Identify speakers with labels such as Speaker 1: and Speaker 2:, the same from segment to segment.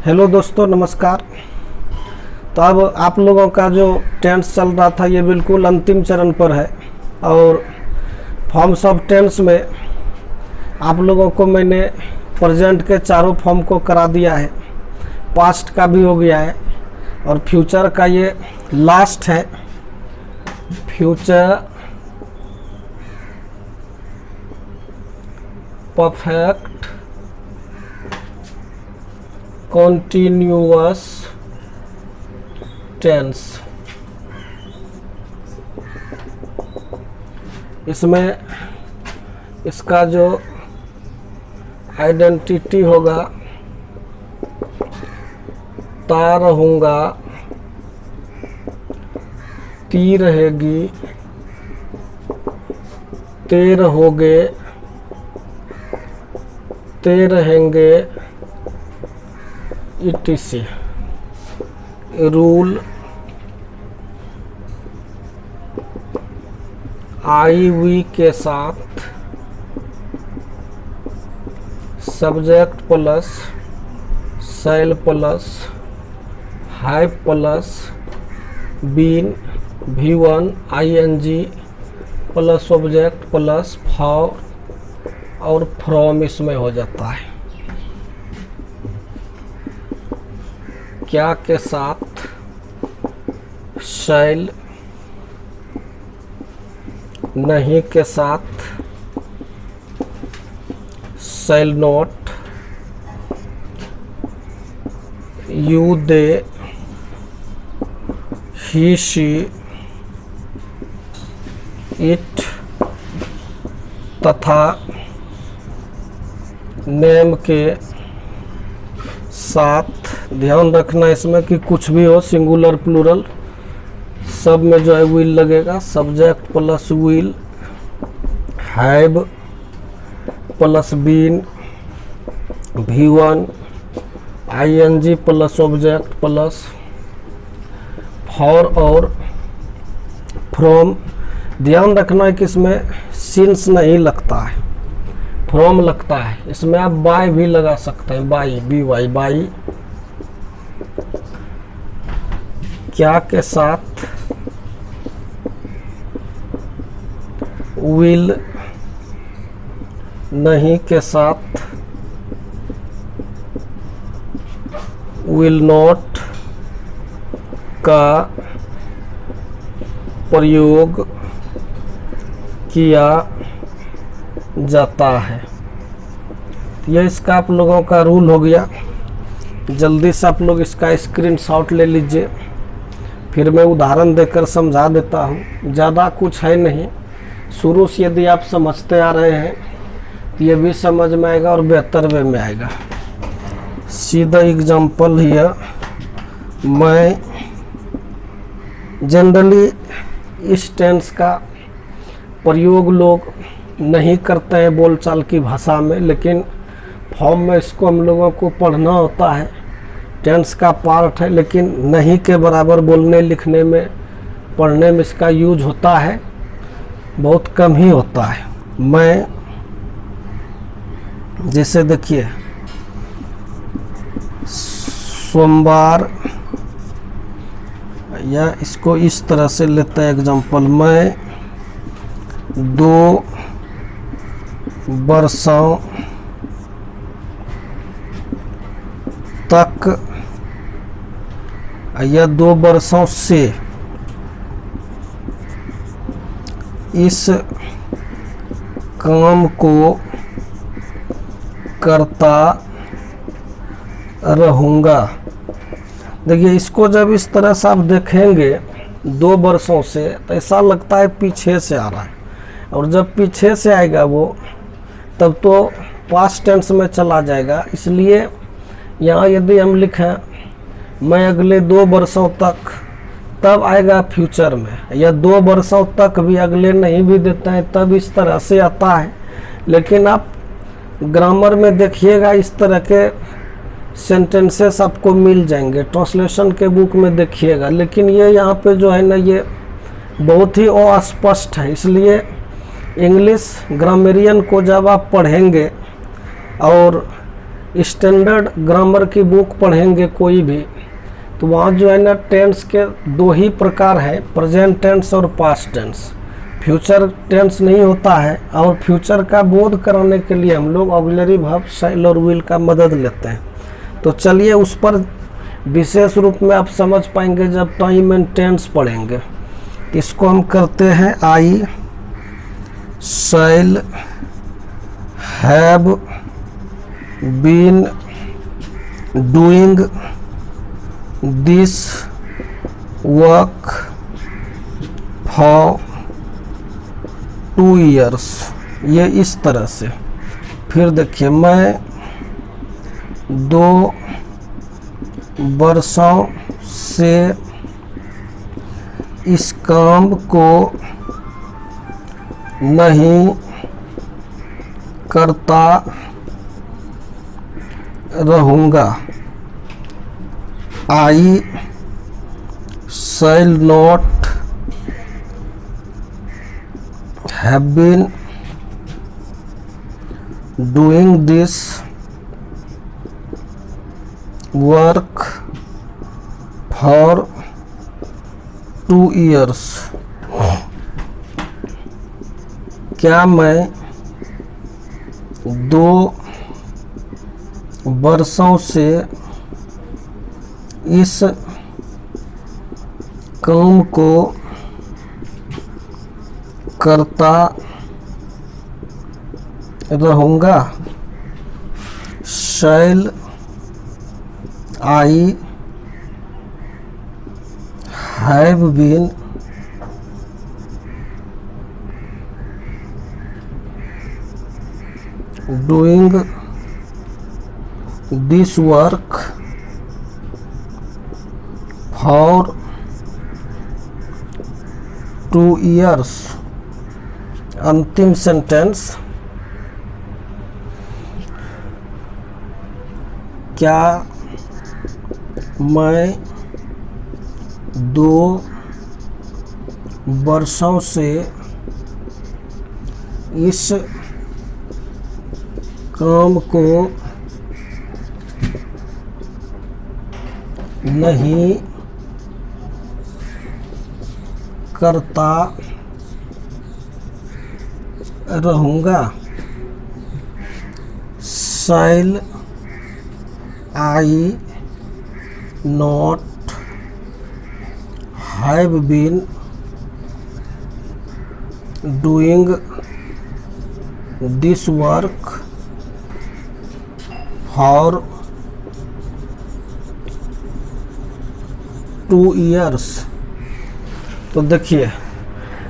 Speaker 1: Hello दोस्तों, नमस्कार। तो अब आप लोगों का जो टेंस चल रहा था ये बिल्कुल अंतिम चरण पर है और फॉर्म्स ऑफ टेंस में आप लोगों को मैंने प्रेजेंट के चारों फॉर्म को करा दिया है। पास्ट का भी हो गया है और फ्यूचर का ये लास्ट है। Future perfect continuous tense. इसमें इसका जो आइडेंटिटी होगा, ता रहूँगा, ती रहेगी, ते रहोगे, ते रहेंगे, etc। रूल आई वी के साथ subject plus shall plus have plus been V1 ING plus object plus for और फ्रॉम इसमें हो जाता है। क्या के साथ शैल, नहीं के साथ shall not, you they, he she, it तथा नेम के साथ। ध्यान रखना इसमें कि कुछ भी हो, सिंगुलर प्लूरल सब में जो है विल लगेगा। Subject plus will, have plus been, V1 ING plus object plus for और फ्रॉम। ध्यान रखना है कि इसमें सिंस नहीं लगता है, फ्रॉम लगता है। इसमें आप बाय भी लगा सकते हैं, बाई BY बाई। क्या के साथ विल, नहीं के साथ विल नॉट का प्रयोग किया जाता है। यह इसका आप लोगों का रूल हो गया। जल्दी से आप लोग इसका स्क्रीनशॉट ले लीजिए, फिर मैं उदाहरण देकर समझा देता हूँ। ज़्यादा कुछ है नहीं, शुरू से यदि आप समझते आ रहे हैं तो ये भी समझ में आएगा और बेहतर वे में आएगा। सीधा एग्जाम्पल हियर, मैं जनरली इस टेंस का प्रयोग लोग नहीं करते हैं बोलचाल की भाषा में, लेकिन फॉर्म में इसको हम लोगों को पढ़ना होता है। टेंस का पार्ट है, लेकिन नहीं के बराबर बोलने लिखने में पढ़ने में इसका यूज होता है, बहुत कम ही होता है। मैं जैसे देखिए सोमवार, या इसको इस तरह से लेते हैं एग्जाम्पल, मैं 2 वर्षों तक या 2 वर्षों से इस काम को करता रहूँगा। देखिए इसको जब इस तरह से आप देखेंगे 2 वर्षों से, तो ऐसा लगता है पीछे से आ रहा है, और जब पीछे से आएगा वो तब तो पास्ट टेंस में चला जाएगा। इसलिए यहाँ यदि हम लिखें मैं अगले 2 वर्षों तक, तब आएगा फ्यूचर में। या 2 वर्षों तक भी अगले नहीं भी देते हैं तब इस तरह से आता है। लेकिन आप ग्रामर में देखिएगा इस तरह के सेंटेंसेस आपको मिल जाएंगे, ट्रांसलेशन के बुक में देखिएगा। लेकिन ये यहाँ पे जो है ना, ये बहुत ही अस्पष्ट है। इसलिए इंग्लिश ग्रामेरियन को जब आप पढ़ेंगे और स्टैंडर्ड ग्रामर की बुक पढ़ेंगे कोई भी, तो वहाँ जो है ना टेंस के दो ही प्रकार है, प्रेजेंट टेंस और पास्ट टेंस। फ्यूचर टेंस नहीं होता है, और फ्यूचर का बोध कराने के लिए हम लोग ऑक्सिलरी वर्ब शैल और विल का मदद लेते हैं। तो चलिए उस पर विशेष रूप में आप समझ पाएंगे जब टाइम एंड टेंस पढ़ेंगे। इसको हम करते हैं I shall have been doing this work for 2 years, ये इस तरह से। फिर देखिए, मैं 2 वर्षों से इस काम को नहीं करता रहूँगा। I shall not have been doing this work for 2 years। क्या मैं 2 वर्षों से इस काम को करता रहूँगा। Shall I have been doing this work for 2 years। अंतिम सेंटेंस, क्या मैं 2 वर्षों से इस काम को नहीं करता रहूँगा। Shall I not have been doing this work for 2 years। तो देखिए,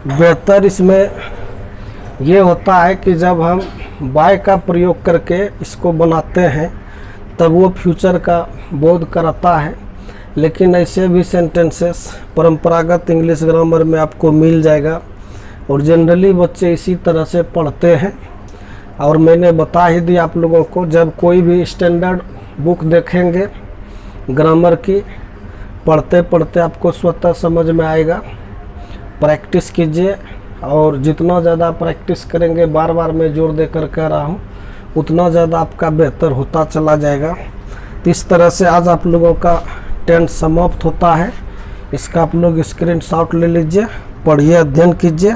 Speaker 1: बेहतर इसमें ये होता है कि जब हम बाय का प्रयोग करके इसको बनाते हैं तब वो फ्यूचर का बोध कराता है। लेकिन ऐसे भी सेंटेंसेस परंपरागत इंग्लिश ग्रामर में आपको मिल जाएगा, और जनरली बच्चे इसी तरह से पढ़ते हैं। और मैंने बता ही दिया आप लोगों को, जब कोई भी स्टैंडर्ड बुक देखेंगे ग्रामर की, पढ़ते पढ़ते आपको स्वतः समझ में आएगा। प्रैक्टिस कीजिए, और जितना ज़्यादा प्रैक्टिस करेंगे, बार बार मैं जोर देकर कह रहा हूँ, उतना ज़्यादा आपका बेहतर होता चला जाएगा। तो इस तरह से आज आप लोगों का टेंस समाप्त होता है। इसका आप लोग स्क्रीनशॉट ले लीजिए, पढ़िए, अध्ययन कीजिए।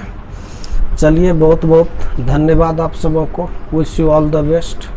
Speaker 1: चलिए, बहुत बहुत धन्यवाद आप सबों को। Wish you all the best.